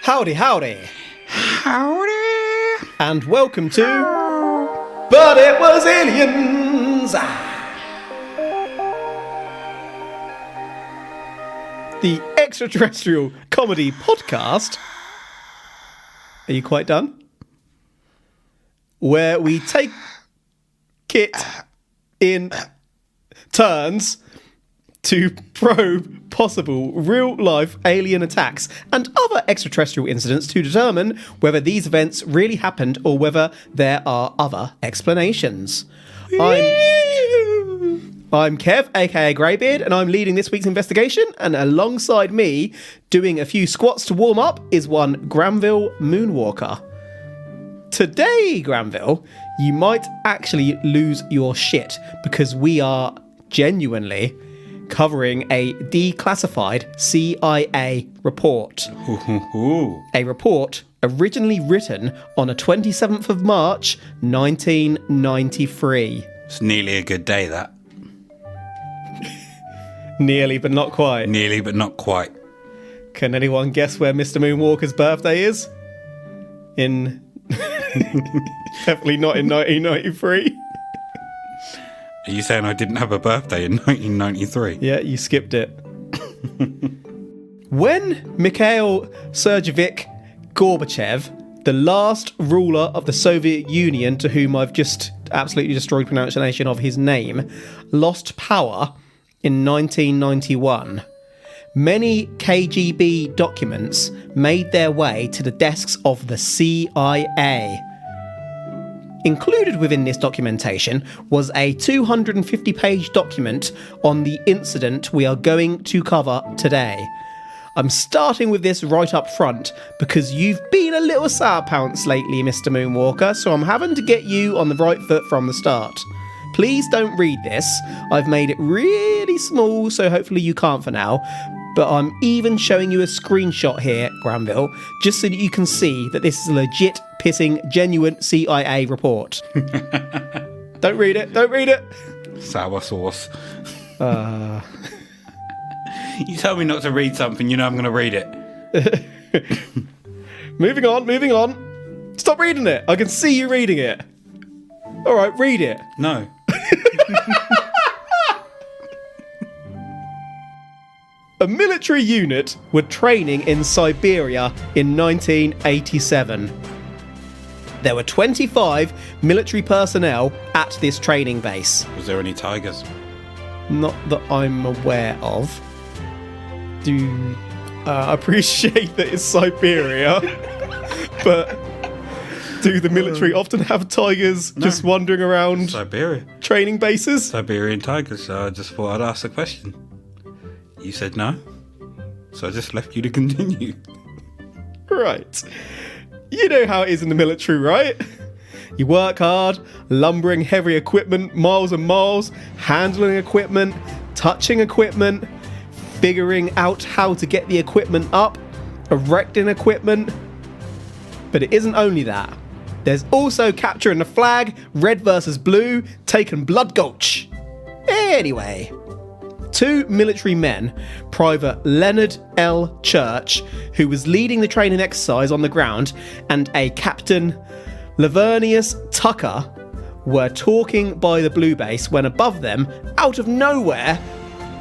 Howdy, howdy. Howdy. And welcome to But It Was Aliens! The extraterrestrial comedy podcast. Are you quite done? Where we take it in turns to probe possible real-life alien attacks and other extraterrestrial incidents to determine whether these events really happened or whether there are other explanations. I'm Kev, aka Greybeard, and I'm leading this week's investigation, and alongside me, doing a few squats to warm up, is one Granville Moonwalker. Today, Granville, you might actually lose your shit because we are genuinely covering a declassified CIA report. A report originally written on the 27th of March, 1993. It's nearly a good day, that. Nearly, but not quite. Nearly, but not quite. Can anyone guess where Mr. Moonwalker's birthday is? Definitely not in 1993. Are you saying I didn't have a birthday in 1993? Yeah, you skipped it. When Mikhail Sergeyevich Gorbachev, the last ruler of the Soviet Union, to whom I've just absolutely destroyed pronunciation of his name, lost power in 1991, many KGB documents made their way to the desks of the CIA. Included within this documentation was a 250-page document on the incident we are going to cover today. I'm starting with this right up front because you've been a little sour pants lately, Mr. Moonwalker, so I'm having to get you on the right foot from the start. Please don't read this. I've made it really small, so hopefully you can't for now. But I'm even showing you a screenshot here, Granville, just so that you can see that this is a legit, pissing, genuine CIA report. Don't read it. Don't read it. Sour sauce. You tell me not to read something, you know I'm going to read it. Moving on. Stop reading it. I can see you reading it. All right, read it. No. A military unit were training in Siberia in 1987. There were 25 military personnel at this training base. Was there any tigers? Not that I'm aware of. I appreciate that it's Siberia, but do the military often have tigers just wandering around Siberia. Training bases? Siberian tigers, so I just thought I'd ask the question. You said no, so I just left you to continue. Right. You know how it is in the military, right? You work hard, lumbering heavy equipment, miles and miles, handling equipment, touching equipment, figuring out how to get the equipment up, erecting equipment. But it isn't only that. There's also capturing the flag, red versus blue, taking blood gulch. Anyway, two military men, Private Leonard L. Church, who was leading the training exercise on the ground, and a Captain Lavernius Tucker, were talking by the blue base when above them, out of nowhere,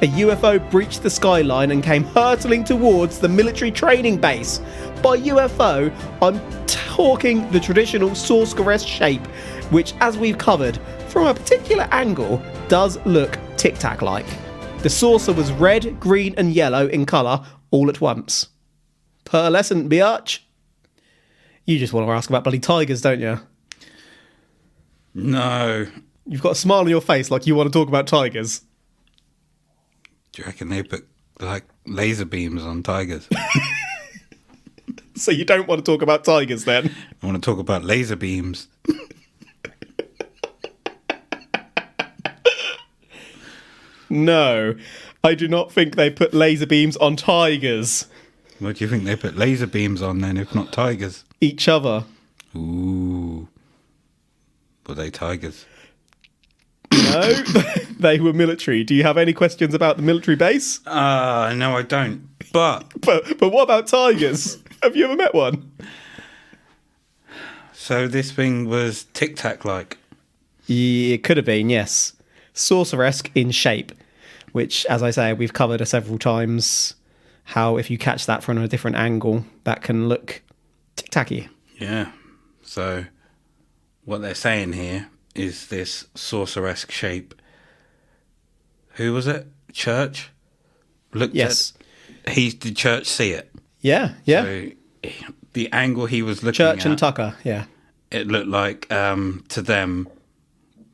a UFO breached the skyline and came hurtling towards the military training base. By UFO, I'm talking the traditional Sorceress shape, which, as we've covered, from a particular angle, does look Tic Tac-like. The saucer was red, green and yellow in colour all at once. Pearlescent, biatch. You just want to ask about bloody tigers, don't you? No. You've got a smile on your face like you want to talk about tigers. Do you reckon they put, like, laser beams on tigers? So you don't want to talk about tigers, then? I want to talk about laser beams. No, I do not think they put laser beams on tigers. What do you think they put laser beams on, then, if not tigers? Each other. Ooh. Were they tigers? No, they were military. Do you have any questions about the military base? No, I don't. But what about tigers? Have you ever met one? So this thing was Tic Tac-like. Yeah, it could have been, yes. Saucer-esque in shape, which, as I say, we've covered several times, how if you catch that from a different angle, that can look tic-tacky. Yeah. So what they're saying here is this saucer-esque shape. Who was it? Church? Yes. Did Church see it? Yeah. So the angle he was looking Church at, and Tucker, yeah. it looked like to them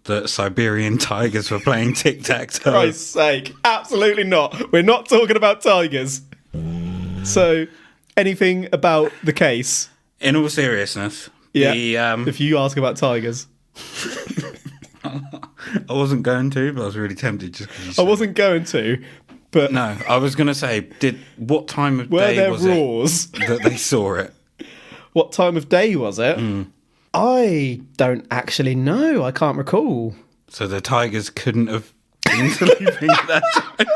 that Siberian tigers were playing tic-tac-toe. Christ's sake, absolutely not. We're not talking about tigers. So, anything about the case? In all seriousness, if you ask about tigers. I wasn't going to, but I was really tempted just because you said I wasn't going to, but... No, I was going to say, what time of were day there was roars? it that they saw it? What time of day was it? I don't actually know. I can't recall. So the tigers couldn't have been sleeping at that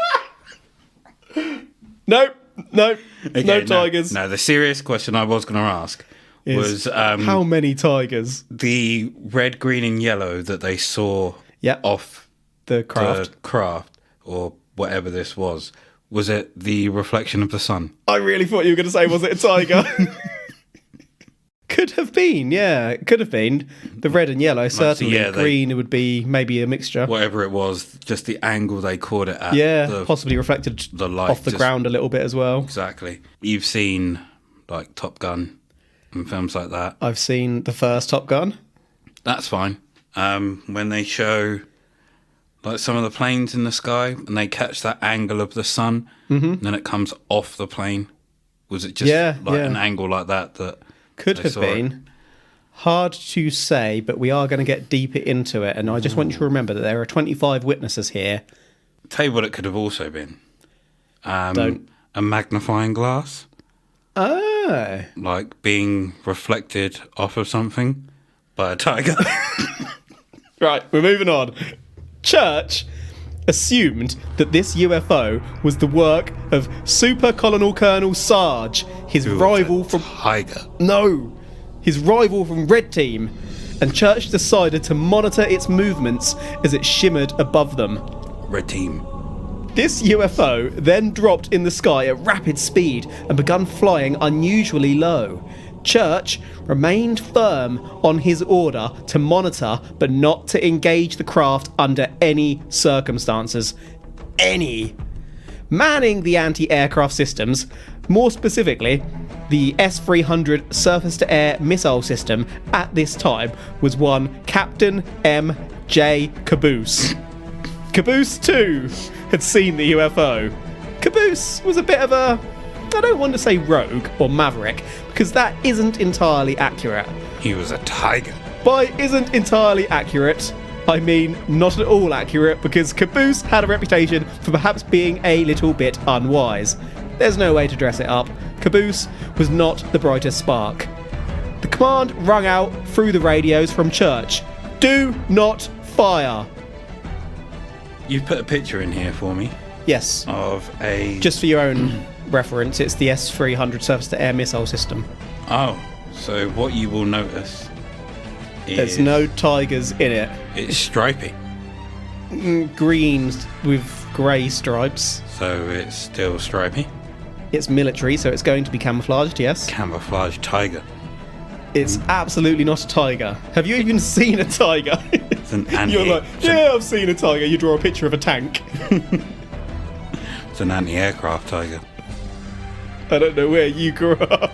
time? No, Okay, no tigers. No, the serious question I was going to ask was... how many tigers? The red, green and yellow that they saw off the craft. the craft, or whatever this was it the reflection of the sun? I really thought you were going to say, was it a tiger? Could have been, yeah. It could have been. The red and yellow, certainly. yeah, green, it would be maybe a mixture. Whatever it was, just the angle they caught it at. Yeah, possibly reflected the light off the ground a little bit as well. Exactly. You've seen, like, Top Gun and films like that. I've seen the first Top Gun. That's fine. When they show, like, some of the planes in the sky and they catch that angle of the sun, and then it comes off the plane. Was it just an angle like that could have been? Hard to say, but we are going to get deeper into it, and I just want you to remember that there are 25 witnesses here. Tell you what it could have also been. Don't. A magnifying glass. Oh. Like being reflected off of something by a tiger. Right, we're moving on. Church assumed that this UFO was the work of Super Colonel Sarge, his rival from... Tiger. No, his rival from Red Team, and Church decided to monitor its movements as it shimmered above them. Red Team. This UFO then dropped in the sky at rapid speed and began flying unusually low. Church remained firm on his order to monitor but not to engage the craft under any circumstances. Any. Manning the anti-aircraft systems, more specifically the S-300 surface-to-air missile system at this time, was one Captain M.J. Caboose. Caboose, too, had seen the UFO. Caboose was a bit of a... I don't want to say rogue or maverick, because that isn't entirely accurate. He was a tiger. By isn't entirely accurate, I mean not at all accurate, because Caboose had a reputation for perhaps being a little bit unwise. There's no way to dress it up. Caboose was not the brightest spark. The command rung out through the radios from Church. Do not fire. You've put a picture in here for me. Yes. Of a... Just for your own reference, it's the S-300 surface-to-air missile system. Oh, so what you will notice is... There's no tigers in it. It's stripy. Green with grey stripes. So it's still stripy? It's military, so it's going to be camouflaged, yes. Camouflage tiger. It's absolutely not a tiger. Have you even seen a tiger? It's an anti... You're like, yeah, I've seen a tiger. You draw a picture of a tank. It's an anti-aircraft tiger. I don't know where you grew up.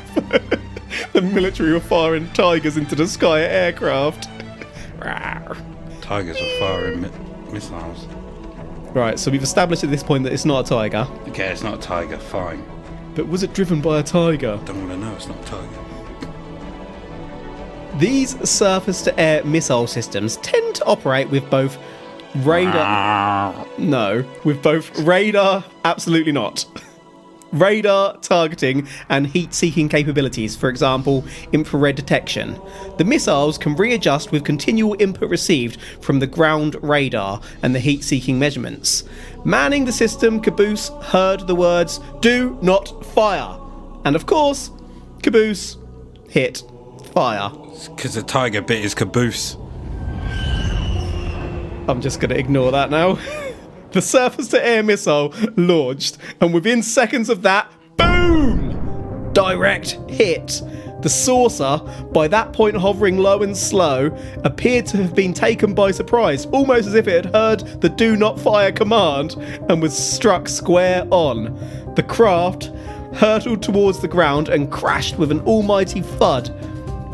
The military were firing tigers into the sky at aircraft. Tigers are firing missiles. Right, so we've established at this point that it's not a tiger. Okay, it's not a tiger, fine. But was it driven by a tiger? Don't want to know, it's not a tiger. These surface-to-air missile systems tend to operate with both radar... No, with both radar... Absolutely not. Radar, targeting, and heat-seeking capabilities, for example, infrared detection. The missiles can readjust with continual input received from the ground radar and the heat-seeking measurements. Manning the system, Caboose heard the words, "Do not fire." And of course, Caboose, hit, fire. Because the tiger bit his caboose. I'm just going to ignore that now. The surface-to-air missile launched, and within seconds of that, boom! Direct hit. The saucer, by that point hovering low and slow, appeared to have been taken by surprise, almost as if it had heard the do not fire command and was struck square on. The craft hurtled towards the ground and crashed with an almighty thud.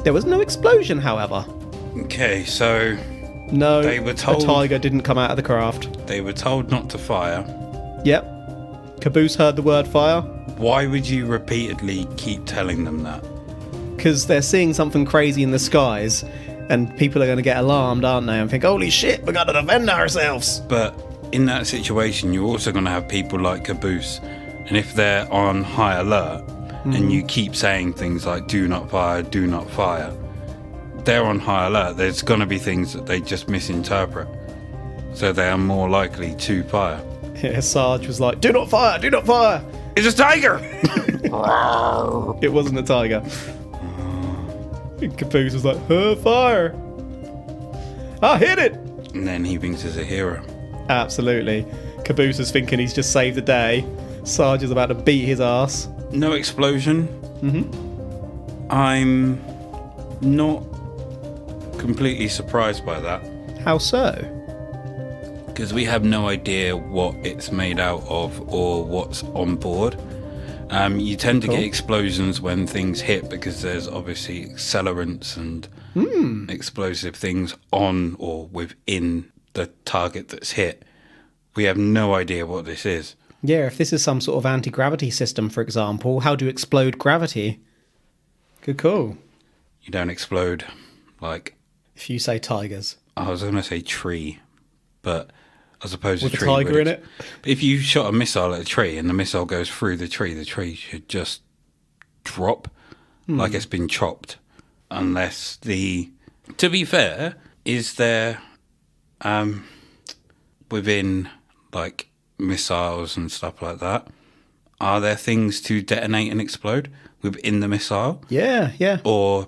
There was no explosion, however. Okay, so... No, they were told, a tiger didn't come out of the craft. They were told not to fire. Yep. Caboose heard the word fire. Why would you repeatedly keep telling them that? Because they're seeing something crazy in the skies, and people are going to get alarmed, aren't they? And think, holy shit, we've got to defend ourselves. But in that situation, you're also going to have people like Caboose, and if they're on high alert, and you keep saying things like, do not fire, they're on high alert. There's going to be things that they just misinterpret. So they are more likely to fire. Yeah, Sarge was like, do not fire, do not fire. It's a tiger! It wasn't a tiger. Caboose was like, fire. I hit it. And then he thinks he's a hero. Absolutely. Caboose is thinking he's just saved the day. Sarge is about to beat his ass. No explosion. I'm not completely surprised by that. How so? Because we have no idea what it's made out of or what's on board. You tend to get explosions when things hit because there's obviously accelerants and explosive things on or within the target that's hit. We have no idea what this is. Yeah, if this is some sort of anti-gravity system, for example, how do you explode gravity? Good call. You don't explode like... If you say tigers. I was going to say tree, but I suppose with a tree a tiger in it? If you shot a missile at a tree and the missile goes through the tree should just drop like it's been chopped. Unless the... To be fair, is there within like missiles and stuff like that, are there things to detonate and explode within the missile? Yeah. Or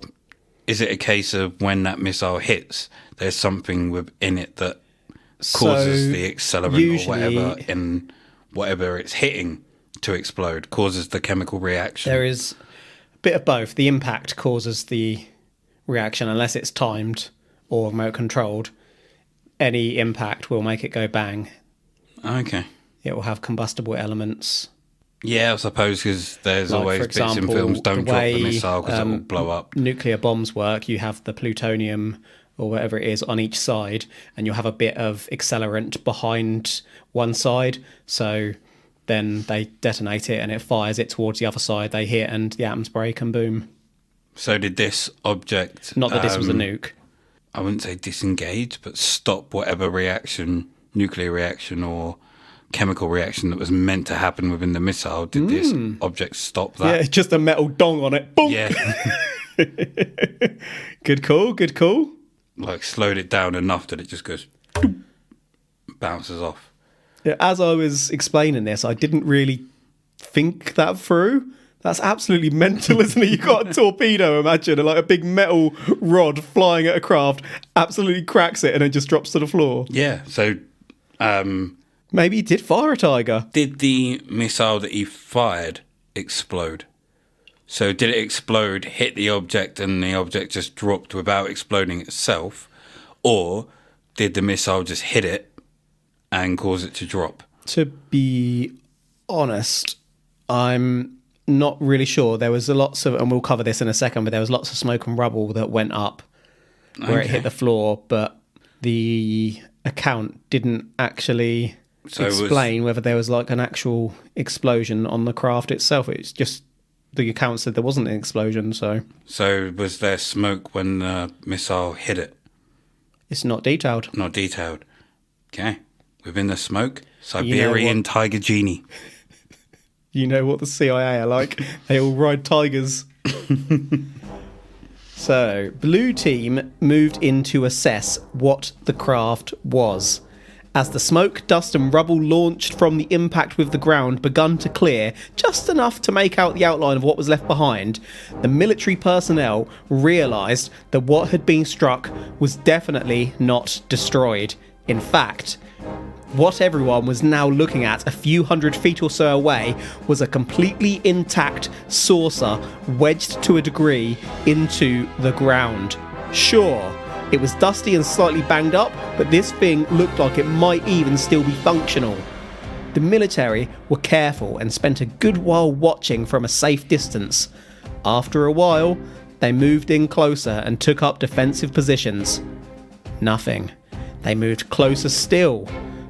is it a case of when that missile hits, there's something within it that causes the accelerant or whatever in whatever it's hitting to explode, causes the chemical reaction? There is a bit of both. The impact causes the reaction, unless it's timed or remote controlled. Any impact will make it go bang. Okay. It will have combustible elements. Yeah, I suppose, because there's like, always for example, bits in films, don't drop the missile because it will um, blow up. Nuclear bombs work. You have the plutonium or whatever it is on each side, and you'll have a bit of accelerant behind one side. So then they detonate it and it fires it towards the other side. They hit and the atoms break and boom. So did this object... Not that this was a nuke. I wouldn't say disengage, but stop whatever reaction, nuclear reaction or chemical reaction that was meant to happen within the missile. Did this object stop that? Yeah, it's just a metal dong on it. Boom! Yeah. Good call. Like slowed it down enough that it just goes... bounces off. Yeah, as I was explaining this, I didn't really think that through. That's absolutely mental, isn't it? You got a torpedo, imagine, like a big metal rod flying at a craft, absolutely cracks it and then just drops to the floor. Yeah, so... maybe he did fire a tiger. Did the missile that he fired explode? So did it explode, hit the object, and the object just dropped without exploding itself? Or did the missile just hit it and cause it to drop? To be honest, I'm not really sure. There was lots of, and we'll cover this in a second, but there was lots of smoke and rubble that went up where it hit the floor, but the account didn't actually explain whether there was like an actual explosion on the craft itself. It's just the account said there wasn't an explosion. So was there smoke when the missile hit it? It's not detailed. Not detailed. Okay. Within the smoke, Siberian tiger genie. You know what the CIA are like. They all ride tigers. So, Blue Team moved in to assess what the craft was. As the smoke, dust and rubble launched from the impact with the ground begun to clear, just enough to make out the outline of what was left behind, the military personnel realised that what had been struck was definitely not destroyed. In fact, what everyone was now looking at a few 100 feet or so away was a completely intact saucer wedged to a degree into the ground. Sure, it was dusty and slightly banged up, but this thing looked like it might even still be functional. The military were careful and spent a good while watching from a safe distance. After a while, they moved in closer and took up defensive positions. Nothing. They moved closer still.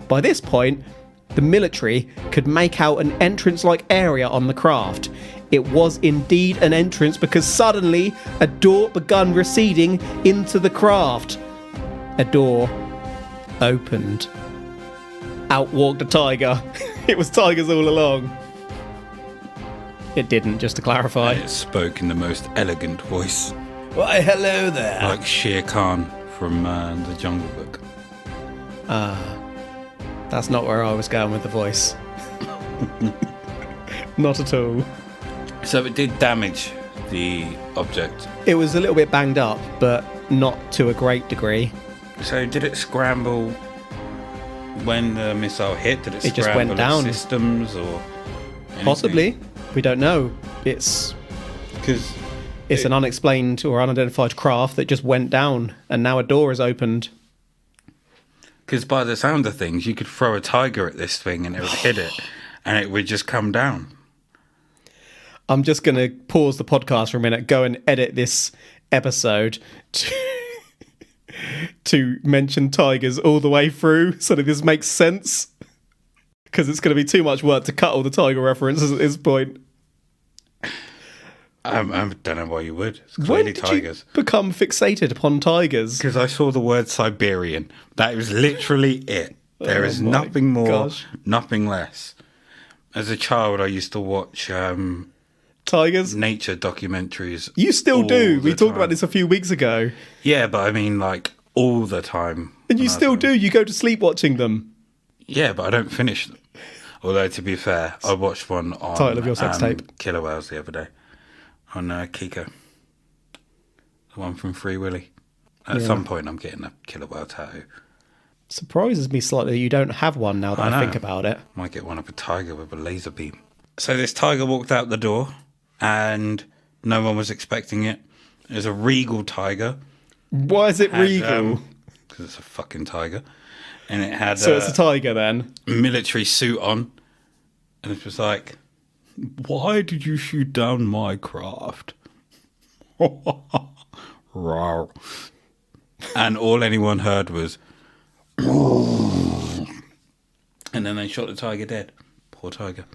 By this point, the military could make out an entrance-like area on the craft. It was indeed an entrance because suddenly a door began receding into the craft. A door opened. Out walked a tiger. It was tigers all along. It didn't, just to clarify. It spoke in the most elegant voice. Why, hello there. Like Shere Khan from the Jungle Book. That's not where I was going with the voice. Not at all. So it did damage the object. It was a little bit banged up, but not to a great degree. So did it scramble when the missile hit? Did it just scramble went down. its systems or anything? Possibly. We don't know. It's an unexplained or unidentified craft that just went down, and now a door is opened. Because by the sound of things, you could throw a tiger at this thing and it would hit it, and it would just come down. I'm just going to pause the podcast for a minute, go and edit this episode to mention tigers all the way through so that this makes sense. Because it's going to be too much work to cut all the tiger references at this point. I don't know why you would. It's When clearly did tigers. you become fixated upon tigers? Because I saw the word Siberian. That was literally it. There is nothing more, nothing less. As a child, I used to watch Tigers? nature documentaries. You still do. We talked time. about this a few weeks ago. Yeah, but I mean, like, all the time. And you still do. You go to sleep watching them. Yeah, but I don't finish them. Although, to be fair, I watched one on Title of your sex tape. Killer Whales the other day. On Kiko. The one from Free Willy. At some point, I'm getting a killer whale tattoo. Surprises me slightly that you don't have one now that I think about it. Might get one of a tiger with a laser beam. So this tiger walked out the door, and no one was expecting it. It was a regal tiger. Why is it regal? Because it's a fucking tiger. And it had So it's a tiger then? military suit on. And it was like, why did you shoot down my craft? Rawr. And all anyone heard was, and then they shot the tiger dead. Poor tiger.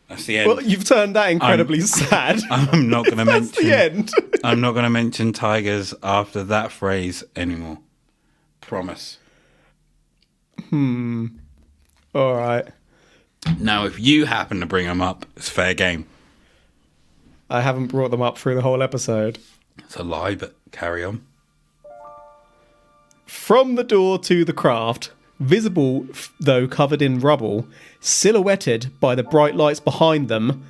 That's the end. Well, you've turned that incredibly sad. I'm not going to mention. That's the end. I'm not going to mention tigers after that phrase anymore. Promise. All right. Now, if you happen to bring them up, it's fair game. I haven't brought them up through the whole episode. It's a lie, but carry on. From the door to the craft, visible though covered in rubble, silhouetted by the bright lights behind them,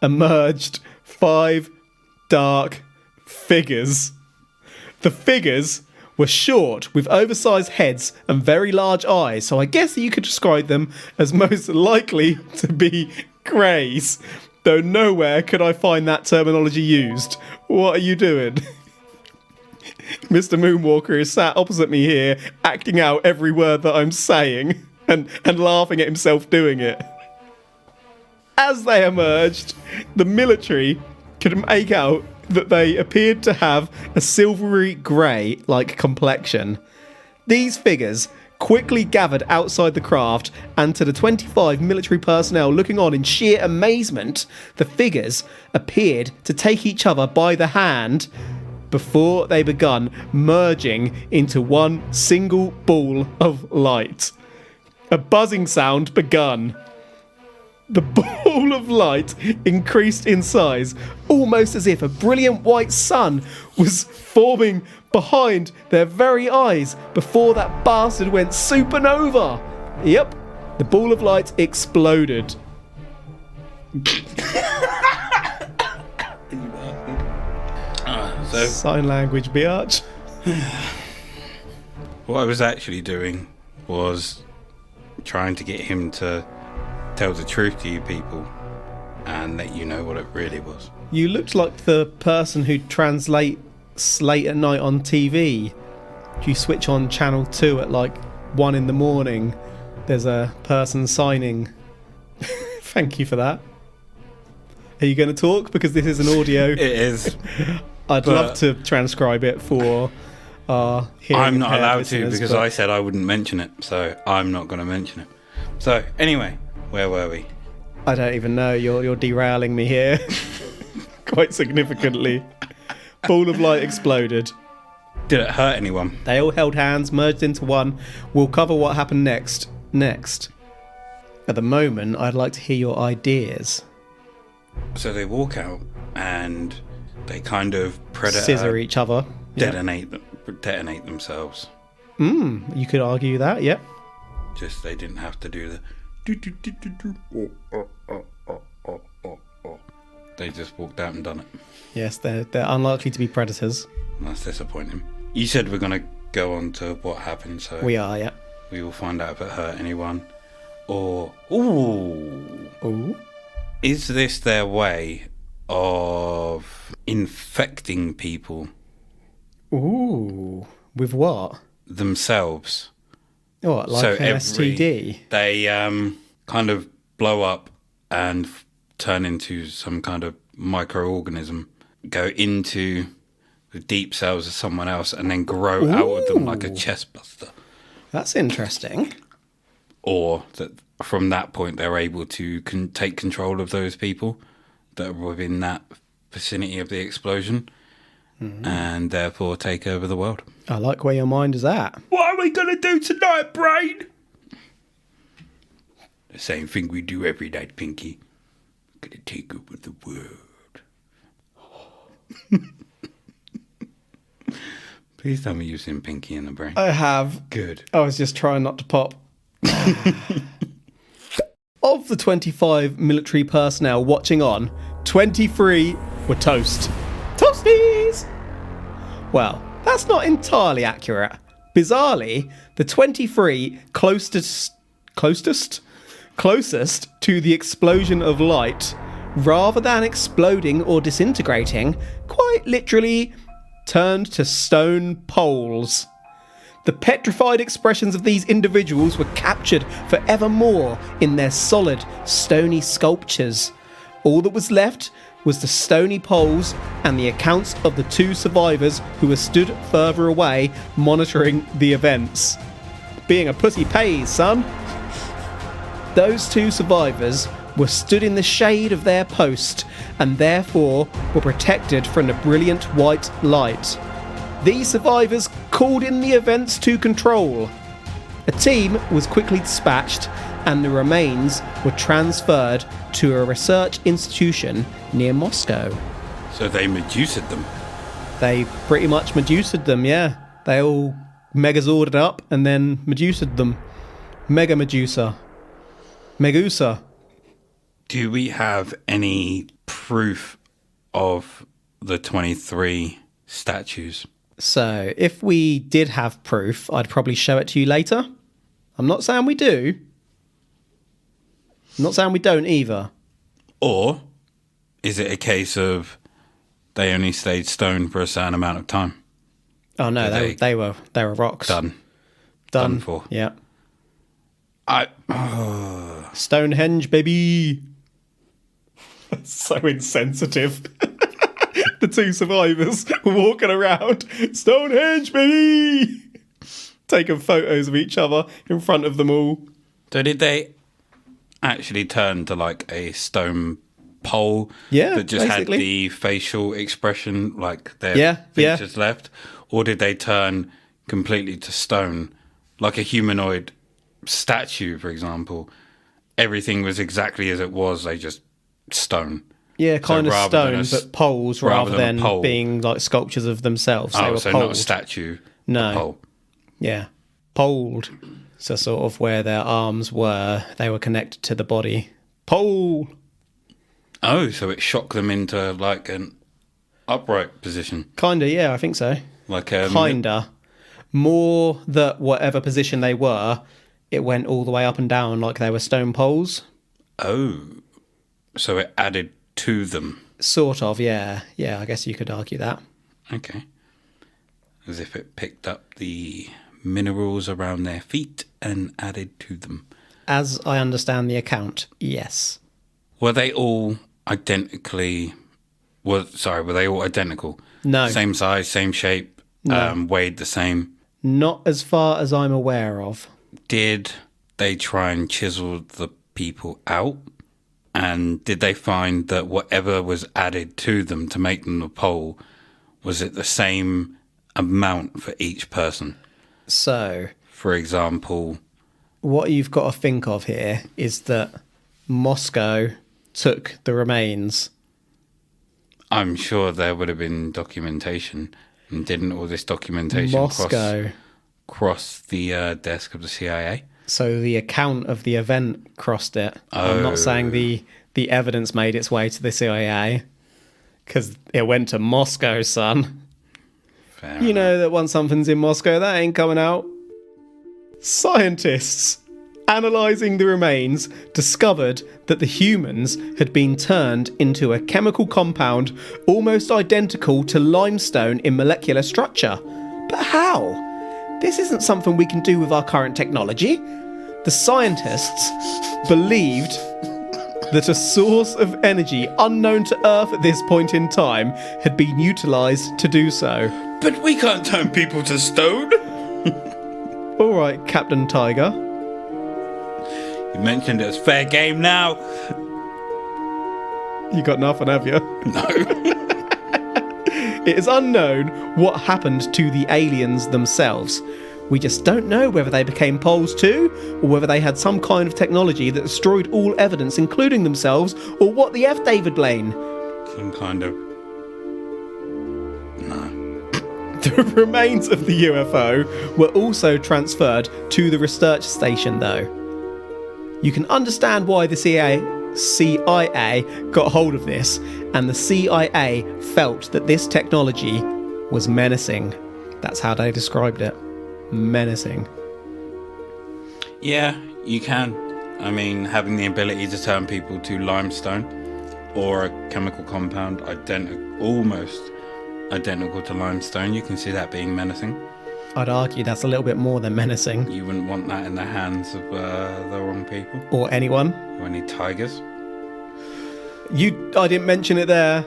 emerged 5 dark figures. The figures were short, with oversized heads and very large eyes, so I guess you could describe them as most likely to be greys, though nowhere could I find that terminology used. What are you doing? Mr. Moonwalker is sat opposite me here, acting out every word that I'm saying, and laughing at himself doing it. As they emerged, the military could make out that they appeared to have a silvery grey-like complexion. These figures quickly gathered outside the craft, and to the 25 military personnel looking on in sheer amazement, the figures appeared to take each other by the hand before they begun merging into one single ball of light. A buzzing sound begun. The ball of light increased in size, almost as if a brilliant white sun was forming behind their very eyes before that bastard went supernova. Yep, the ball of light exploded. So Sign language, biatch. what I was actually doing was trying to get him to tell the truth to you people and let you know what it really was. You looked like the person who translates late at night on TV. You switch on channel 2 at like 1 in the morning. There's a person signing. Thank you for that. Are you going to talk? Because this is an audio. It is. I'd love to transcribe it for our hearing I'm not impaired allowed to listeners, because but I said I wouldn't mention it, so I'm not going to mention it. So anyway, where were we? I don't even know. You're derailing me here quite significantly. Ball of light exploded. Did it hurt anyone? They all held hands, merged into one. We'll cover what happened next. At the moment, I'd like to hear your ideas. So they walk out and they kind of Scissor each other. detonate themselves. You could argue that, yep. Just they didn't have to do the. They just walked out and done it. Yes, they're unlikely to be predators. That's disappointing. You said we're going to go on to what happened, so We are, yeah. we will find out if it hurt anyone. Or, ooh, is this their way of infecting people Ooh, with what? themselves? What, like So an STD? They kind of blow up and turn into some kind of microorganism, go into the deep cells of someone else, and then grow out of them like a chest buster. That's interesting. Or that from that point they're able to take control of those people that are within that vicinity of the explosion, and therefore take over the world. I like where your mind is at. What are we going to do tonight, brain? The same thing we do every night, Pinky. We're going to take over the world. Please tell me you've seen Pinky in the Brain. I have. Good. I was just trying not to pop. Of the 25 military personnel watching on, 23 were toast. Toasties! Well, that's not entirely accurate. Bizarrely, the 23 closest to the explosion of light, rather than exploding or disintegrating, quite literally turned to stone poles. The petrified expressions of these individuals were captured forevermore in their solid, stony sculptures. All that was left was the stony poles and the accounts of the 2 survivors who were stood further away monitoring the events. Being a pussy pays, son. Those 2 survivors were stood in the shade of their post and therefore were protected from the brilliant white light. These survivors called in the events to control. A team was quickly dispatched and the remains were transferred to a research institution near Moscow. So they Medusa'd them. They pretty much Medusa'd them, yeah. They all Megazorded up and then Medusa'd them. Mega Medusa. Megusa. Do we have any proof of the 23 statues? So, if we did have proof, I'd probably show it to you later. I'm not saying we do. I'm not saying we don't either. Or is it a case of they only stayed stoned for a certain amount of time? Oh no, they were rocks. Done for. Yeah. Stonehenge, baby. So insensitive. The 2 survivors were walking around. Stonehenge, baby. Taking photos of each other in front of them all. So did they actually turn to like a stone pole that just basically had the facial expression, like their features left? Or did they turn completely to stone, like a humanoid statue, for example? Everything was exactly as it was, they just stone. Yeah, kind of rather stone, than but poles rather than a than pole. being like sculptures of themselves. They Oh, were so poled. not a statue. No. A pole. Yeah, poled. So sort of where their arms were, they were connected to the body. Pole. Oh, so it shocked them into like an upright position. Kinda, yeah, I think so. Like Kinda. More that whatever position they were, it went all the way up and down like they were stone poles. Oh, so it added to them. Sort of, yeah. Yeah, I guess you could argue that. Okay. As if it picked up the minerals around their feet and added to them. As I understand the account, yes. Were they all identically... were they all identical? No. Same size, same shape, weighed the same? Not as far as I'm aware of. Did they try and chisel the people out? And did they find that whatever was added to them to make them a pole, was it the same amount for each person? So, For example... what you've got to think of here is that Moscow took the remains. I'm sure there would have been documentation, and didn't all this documentation cross the desk of the CIA? So the account of the event crossed it. I'm not saying the evidence made its way to the CIA, because it went to Moscow, son. Fair You enough. know that once something's in Moscow, that ain't coming out. Scientists analysing the remains discovered that the humans had been turned into a chemical compound almost identical to limestone in molecular structure. But how? This isn't something we can do with our current technology. The scientists believed that a source of energy unknown to Earth at this point in time had been utilised to do so. But we can't turn people to stone! All right, Captain Tiger. You mentioned it was fair game now. You got nothing, have you? No. It is unknown what happened to the aliens themselves. We just don't know whether they became poles too, or whether they had some kind of technology that destroyed all evidence, including themselves, or what the F, David Blaine? Some kind of... No. The remains of the UFO were also transferred to the research station, though. You can understand why the CIA got hold of this, and the CIA felt that this technology was menacing. That's how they described it. Menacing. Yeah, you can. I mean, having the ability to turn people to limestone or a chemical compound almost identical to limestone, you can see that being menacing. I'd argue that's a little bit more than menacing. You wouldn't want that in the hands of the wrong people. Or anyone. Or any tigers. I didn't mention it there.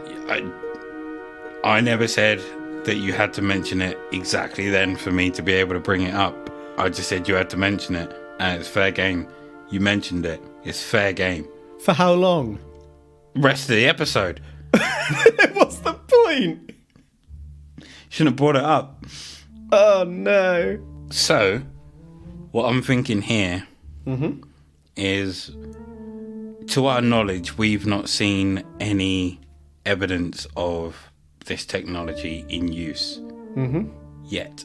I never said that you had to mention it exactly then for me to be able to bring it up. I just said you had to mention it, and it's fair game. You mentioned it. It's fair game. For how long? Rest of the episode. What's the point? Shouldn't have brought it up. Oh no. So, what I'm thinking here is, to our knowledge, we've not seen any evidence of this technology in use yet.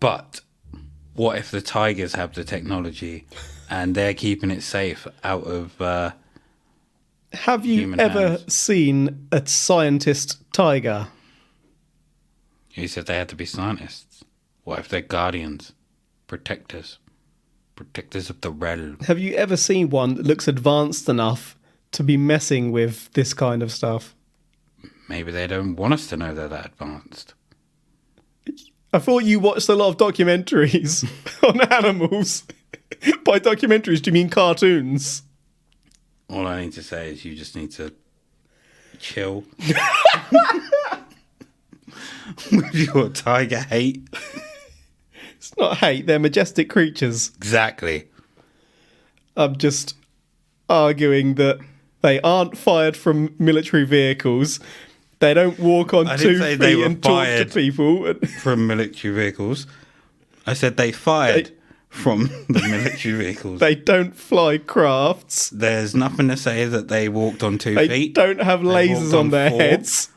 But what if the tigers have the technology and they're keeping it safe out of have you human ever hands? seen a scientist tiger? You said they had to be scientists. What if they're guardians, protectors of the realm? Have you ever seen one that looks advanced enough to be messing with this kind of stuff? Maybe they don't want us to know they're that advanced. I thought you watched a lot of documentaries on animals. By documentaries, do you mean cartoons? All I need to say is you just need to chill with your tiger hate. It's not hate, they're majestic creatures. Exactly. I'm just arguing that they aren't fired from military vehicles. They don't walk on 2 feet and talk to people. From military vehicles. I said they fired from the military vehicles. They don't fly crafts. There's nothing to say that they walked on 2 They feet. don't have lasers on their 4. heads.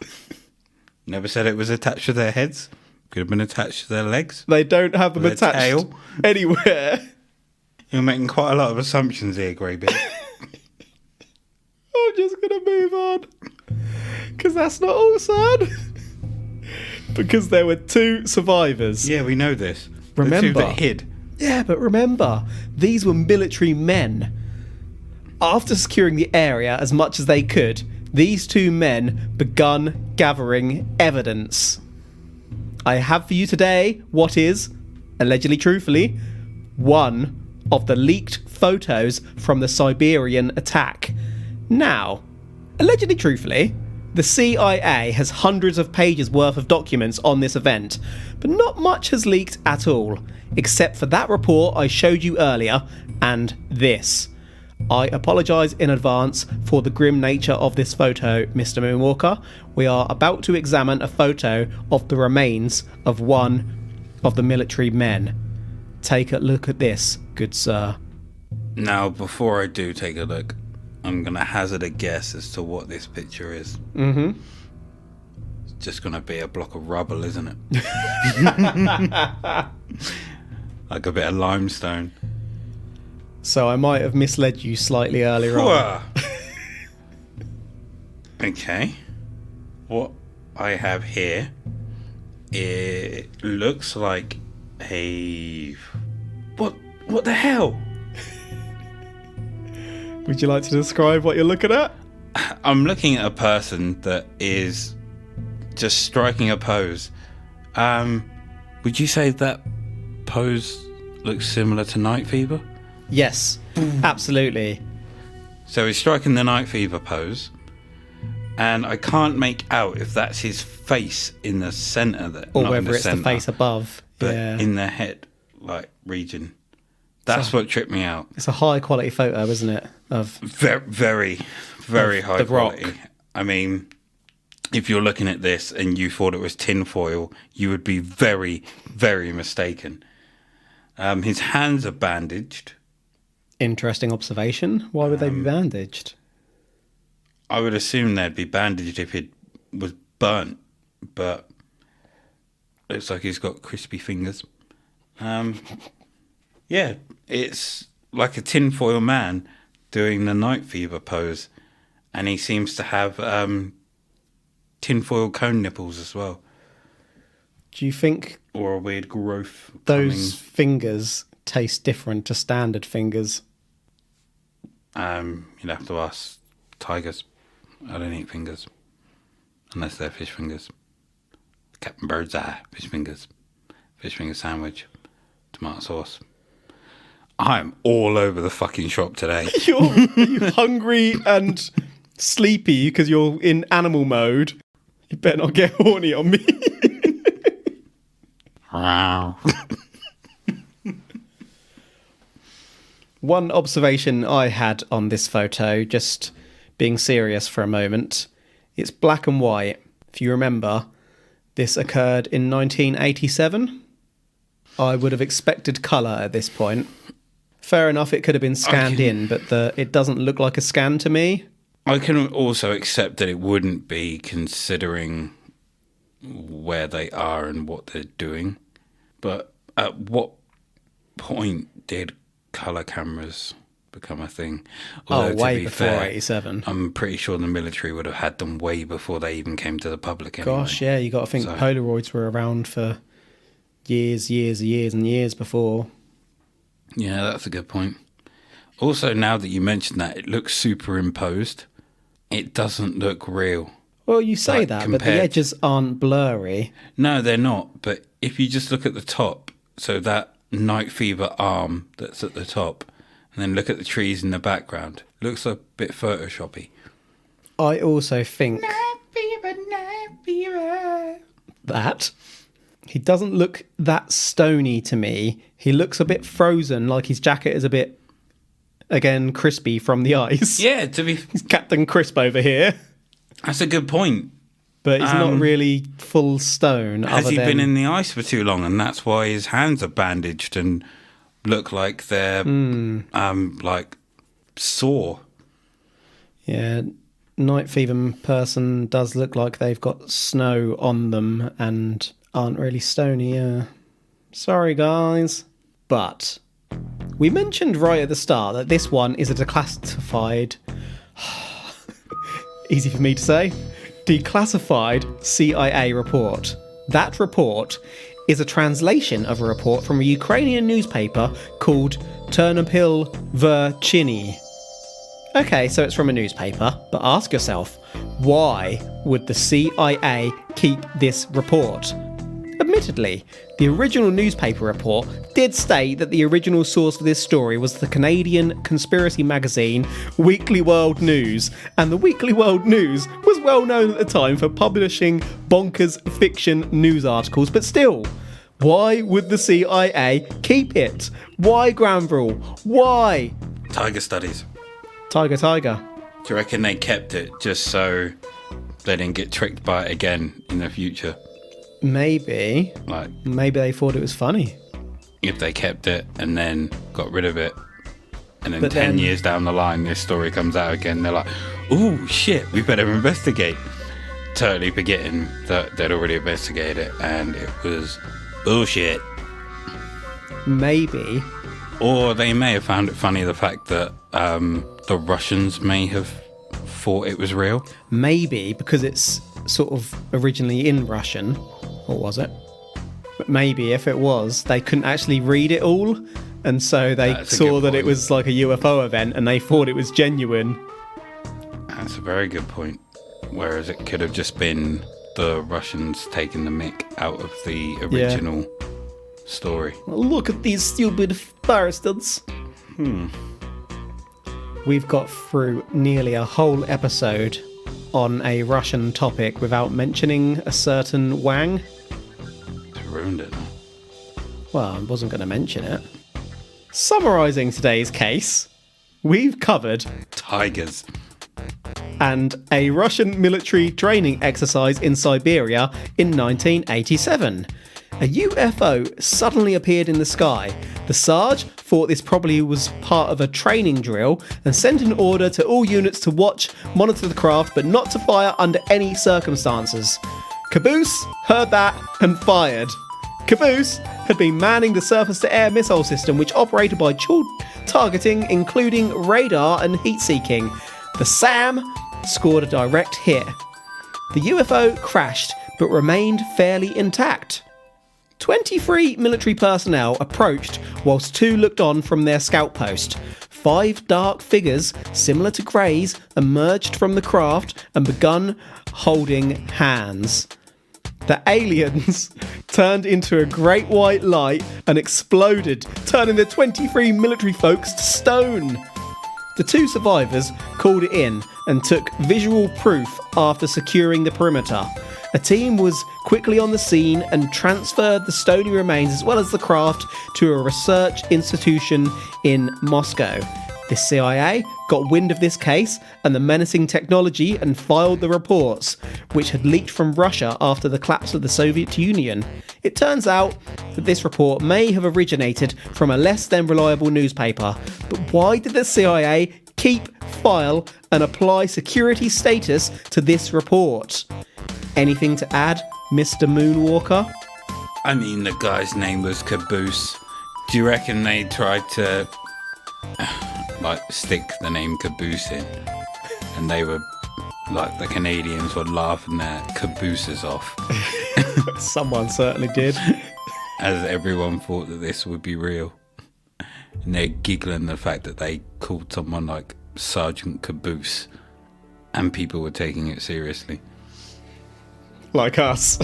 Never said it was attached to their heads. Could have been attached to their legs. They don't have them Their attached tail. anywhere. You're making quite a lot of assumptions here, Greybeard. I'm just going to move on. Because that's not all sad. Because there were 2 survivors. Yeah, we know this. Remember. The 2 that hid. Yeah, but remember, these were military men. After securing the area as much as they could, these 2 men begun gathering evidence. I have for you today what is, allegedly truthfully, one of the leaked photos from the Siberian attack. Now, allegedly truthfully, the CIA has hundreds of pages worth of documents on this event, but not much has leaked at all, except for that report I showed you earlier, and this. I apologise in advance for the grim nature of this photo, Mr. Moonwalker. We are about to examine a photo of the remains of one of the military men. Take a look at this, good sir. Now, before I do take a look, I'm going to hazard a guess as to what this picture is. Mm-hmm. It's just going to be a block of rubble, isn't it? Like a bit of limestone. So I might have misled you slightly earlier on. Okay. What I have here, it looks like a... What the hell? Would you like to describe what you're looking at? I'm looking at a person that is just striking a pose. Would you say that pose looks similar to Night Fever? Yes, absolutely. So he's striking the Night Fever pose, and I can't make out if that's his face in the centre, Or whether it's the face above. but Yeah. in the head, like, region. That's what tripped me out. It's a high quality photo, isn't it? Of Very, very Of high the quality. rock. I mean, if you're looking at this and you thought it was tinfoil, you would be very, very mistaken. His hands are bandaged. interesting observation. Why would they be bandaged? I would assume they'd be bandaged if it was burnt, but looks like he's got crispy fingers. Yeah, it's like a tinfoil man doing the Night Fever pose, and he seems to have tinfoil cone nipples as well. Do you think Or a weird growth. those fingers taste different to standard fingers? You'd have to ask tigers. I don't eat fingers. Unless they're fish fingers. Captain Bird's Eye, fish fingers. Fish finger sandwich. Tomato sauce. I'm all over the fucking shop today. You're hungry and sleepy because you're in animal mode. You better not get horny on me. Wow. One observation I had on this photo, just being serious for a moment, it's black and white. If you remember, this occurred in 1987. I would have expected colour at this point. Fair enough, it could have been scanned in, but it doesn't look like a scan to me. I can also accept that it wouldn't be, considering where they are and what they're doing. But at what point did colour cameras become a thing? Although, way before 87. I'm pretty sure the military would have had them way before they even came to the public anyway. Gosh, yeah, you got to think Polaroids were around for years and years before. Yeah, that's a good point. Also, now that you mention that, it looks superimposed. It doesn't look real. Well, you say Like, that, but the edges aren't blurry. No, they're not. But if you just look at the top, so that Night Fever arm that's at the top, and then look at the trees in the background, looks a bit Photoshoppy. I also think Night Fever. that he doesn't look that stony to me. He looks a bit frozen, like his jacket is a bit, again, crispy from the ice. Yeah, He's Captain Crisp over here. That's a good point. But he's not really full stone. Has he been in the ice for too long, and that's why his hands are bandaged and look like they're like sore. Yeah, night fever person does look like they've got snow on them and aren't really stony. Yeah, sorry guys, but we mentioned right at the start that this one is a declassified. Easy for me to say. Declassified CIA report. That report is a translation of a report from a Ukrainian newspaper called Ternopil Verchini. Okay, so it's from a newspaper, but ask yourself, why would the CIA keep this report? Admittedly, the original newspaper report did state that the original source for this story was the Canadian conspiracy magazine Weekly World News, and the Weekly World News was well known at the time for publishing bonkers fiction news articles, but still, why would the CIA keep it? Why, Granville? Why? Tiger studies. Tiger. Do you reckon they kept it just so they didn't get tricked by it again in the future? Maybe. Maybe they thought it was funny. If they kept it and then got rid of it, and then 10 years down the line, this story comes out again, they're like, ooh, shit, we better investigate. Totally forgetting that they'd already investigated it and it was bullshit. Maybe. Or they may have found it funny, the fact that the Russians may have thought it was real. Maybe, because it's sort of originally in Russian. Or was it? But maybe if it was, they couldn't actually read it all, and so they saw that it was like a UFO event and they thought it was genuine. That's a very good point. Whereas it could have just been the Russians taking the mick out of the original story. Well, look at these stupid bastards. We've got through nearly a whole episode on a Russian topic without mentioning a certain Wang. Ruined it. Well, I wasn't going to mention it. Summarising today's case, we've covered tigers and a Russian military training exercise in Siberia in 1987. A UFO suddenly appeared in the sky. The Sarge thought this probably was part of a training drill and sent an order to all units to watch, monitor the craft, but not to fire under any circumstances. Caboose heard that and fired. Caboose had been manning the surface-to-air missile system, which operated by dual targeting, including radar and heat-seeking. The SAM scored a direct hit. The UFO crashed, but remained fairly intact. 23 military personnel approached whilst 2 looked on from their scout post. 5 dark figures, similar to Grey's, emerged from the craft and begun holding hands. The aliens turned into a great white light and exploded, turning the 23 military folks to stone. The 2 survivors called it in and took visual proof after securing the perimeter. A team was quickly on the scene and transferred the stony remains as well as the craft to a research institution in Moscow. The CIA got wind of this case and the menacing technology and filed the reports, which had leaked from Russia after the collapse of the Soviet Union. It turns out that this report may have originated from a less than reliable newspaper. But why did the CIA keep, file, and apply security status to this report? Anything to add, Mr. Moonwalker? I mean, the guy's name was Caboose. Do you reckon they tried to stick the name Caboose in, and they were like, the Canadians were laughing their cabooses off? Someone certainly did. As everyone thought that this would be real, and they're giggling the fact that they called someone like Sergeant Caboose and people were taking it seriously, like us.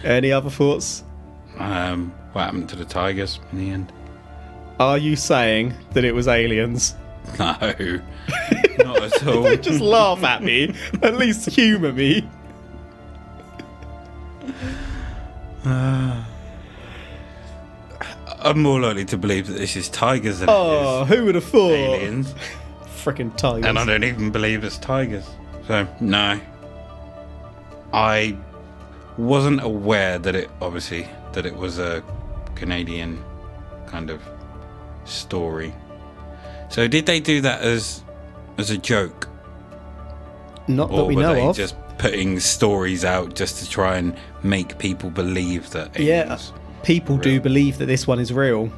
Any other thoughts? What happened to the tigers in the end? Are you saying that it was aliens? No, not at all. Don't just laugh at me. At least humour me. I'm more likely to believe that this is tigers than it is who would have thought? aliens. Frickin' tigers. And I don't even believe it's tigers. So, no. I wasn't aware that it was a like an alien kind of story. So did they do that as a joke? Not that we know of. Or were they just putting stories out just to try and make people believe that aliens people do believe that this one is real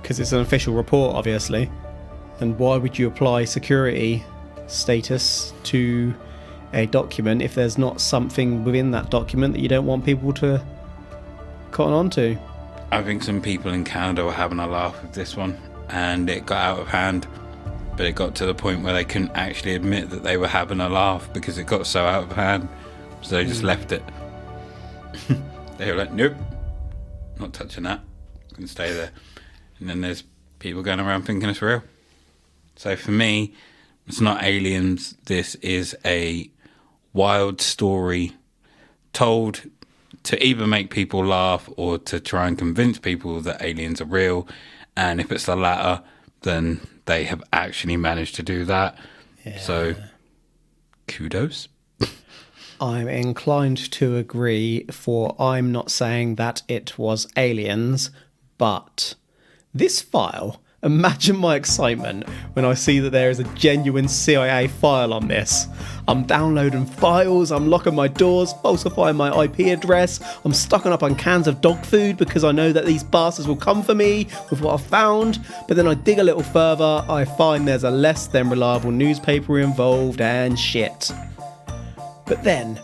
because it's an official report, obviously. And why would you apply security status to a document if there's not something within that document that you don't want people to cotton on to? I think some people in Canada were having a laugh with this one, and it got out of hand. But it got to the point where they couldn't actually admit that they were having a laugh because it got so out of hand. So they just left it. They were like, nope, not touching that. Can stay there. And then there's people going around thinking it's real. So for me, it's not aliens. This is a wild story told to either make people laugh or to try and convince people that aliens are real. And if it's the latter, then they have actually managed to do that. Yeah. So, kudos. I'm inclined to agree, for I'm not saying that it was aliens, but this file, imagine my excitement when I see that there is a genuine CIA file on this. I'm downloading files, I'm locking my doors, falsifying my IP address, I'm stocking up on cans of dog food because I know that these bastards will come for me with what I've found. But then I dig a little further, I find there's a less than reliable newspaper involved and shit. But then,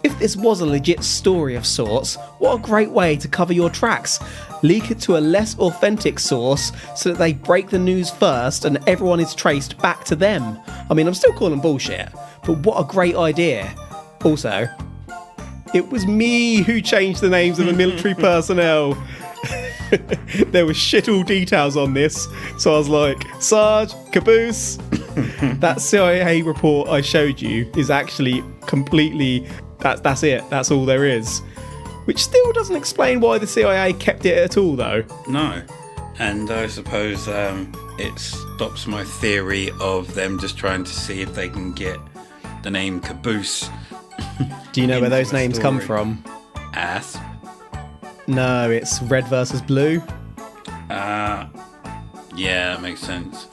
if this was a legit story of sorts, what a great way to cover your tracks. Leak it to a less authentic source so that they break the news first and everyone is traced back to them. I mean, I'm still calling bullshit, but what a great idea. Also, it was me who changed the names of the military personnel. There were shit all details on this, so I was like, Sarge, Caboose. That CIA report I showed you is actually completely... That's it. That's all there is. Which still doesn't explain why the CIA kept it at all, though. No. And I suppose it stops my theory of them just trying to see if they can get the name Caboose. Do you know where those names come from? Ass. No, it's red versus blue. Yeah, that makes sense.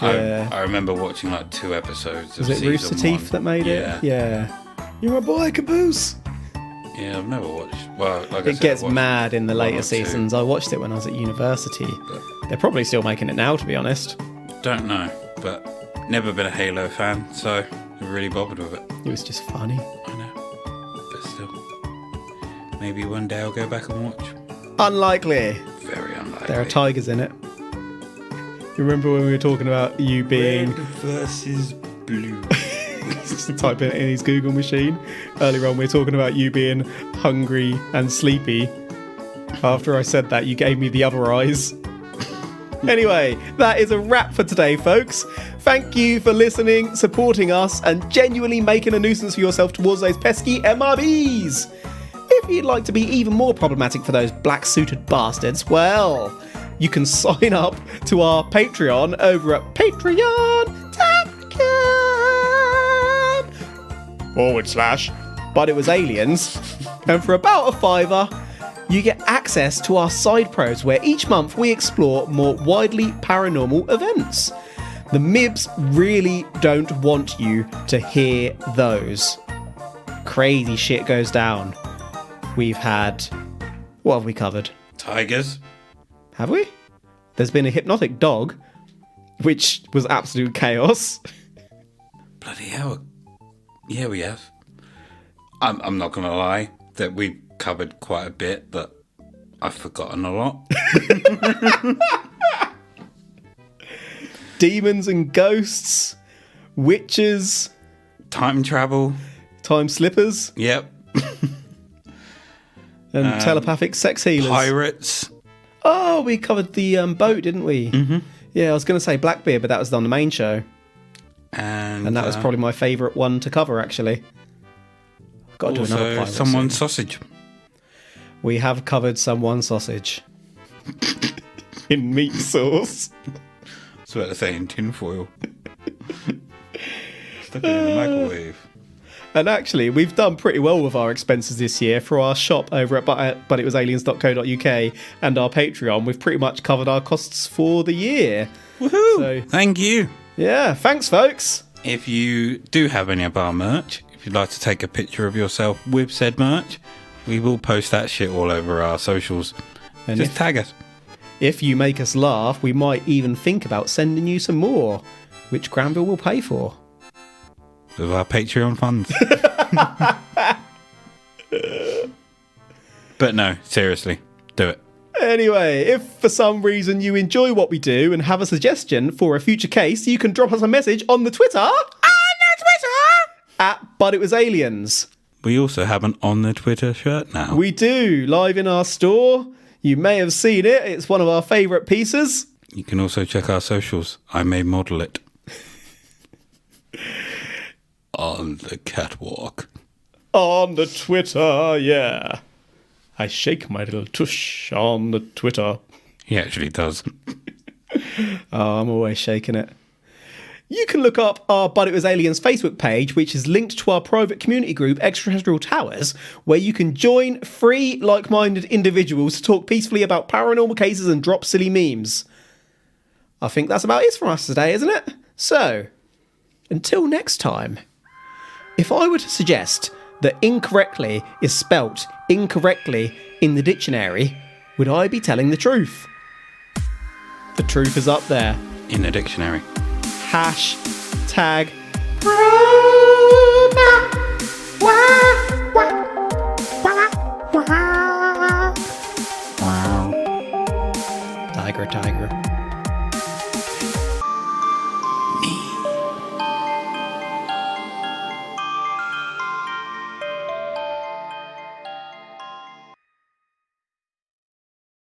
Yeah. I remember watching like 2 episodes of Was it Rooster Teeth that made it? Yeah. You're my boy, Caboose. Yeah, I've never watched. Well, like it gets mad in the later seasons. I watched it when I was at university. They're probably still making it now, to be honest. Don't know, but never been a Halo fan, so never really bothered with it. It was just funny. I know, but still, maybe one day I'll go back and watch. Unlikely. Very unlikely. There are tigers in it. You remember when we were talking about you being red versus blue? Just type it in his Google machine. Earlier on, we were talking about you being hungry and sleepy. After I said that, you gave me the other eyes. Anyway, that is a wrap for today, folks. Thank you for listening, supporting us, and genuinely making a nuisance for yourself towards those pesky MRBs. If you'd like to be even more problematic for those black-suited bastards, well, you can sign up to our Patreon over at patreon.com/. But it was aliens. And for about a $5, you get access to our side pros where each month we explore more widely paranormal events. The Mibs really don't want you to hear those. Crazy shit goes down. We've had... What have we covered? Tigers. Have we? There's been a hypnotic dog, which was absolute chaos. Bloody hell. Yeah, we have. I'm not going to lie that we've covered quite a bit, but I've forgotten a lot. Demons and ghosts, witches, time travel, time slippers. Yep. And telepathic sex healers. Pirates. Oh, we covered the boat, didn't we? Mm-hmm. Yeah, I was going to say Blackbeard, but that was on the main show. And that was probably my favourite one to cover, actually. I've got to do another pirate someone's soon. sausage. We have covered someone's sausage. In meat sauce. That's what they say in tinfoil. Stuck it in the microwave. And actually, we've done pretty well with our expenses this year for our shop over at butitwasaliens.co.uk and our Patreon. We've pretty much covered our costs for the year. Woohoo! So, thank you. Yeah, thanks, folks. If you do have any of our merch, if you'd like to take a picture of yourself with said merch, we will post that shit all over our socials. And just tag us. If you make us laugh, we might even think about sending you some more, which Granville will pay for. With our Patreon funds. But no, seriously, do it. Anyway, if for some reason you enjoy what we do and have a suggestion for a future case, you can drop us a message on the Twitter. @ButItWasAliens. We also have an On the Twitter shirt now. We do, live in our store. You may have seen it. It's one of our favourite pieces. You can also check our socials. I may model it. On the catwalk. On the Twitter, yeah. I shake my little tush on the Twitter. He actually does. Oh, I'm always shaking it. You can look up our But It Was Aliens Facebook page, which is linked to our private community group, Extraterrestrial Towers, where you can join free, like-minded individuals to talk peacefully about paranormal cases and drop silly memes. I think that's about it from us today, isn't it? So, until next time, if I were to suggest that incorrectly is spelt incorrectly in the dictionary, would I be telling the truth? The truth is up there. In the dictionary. #.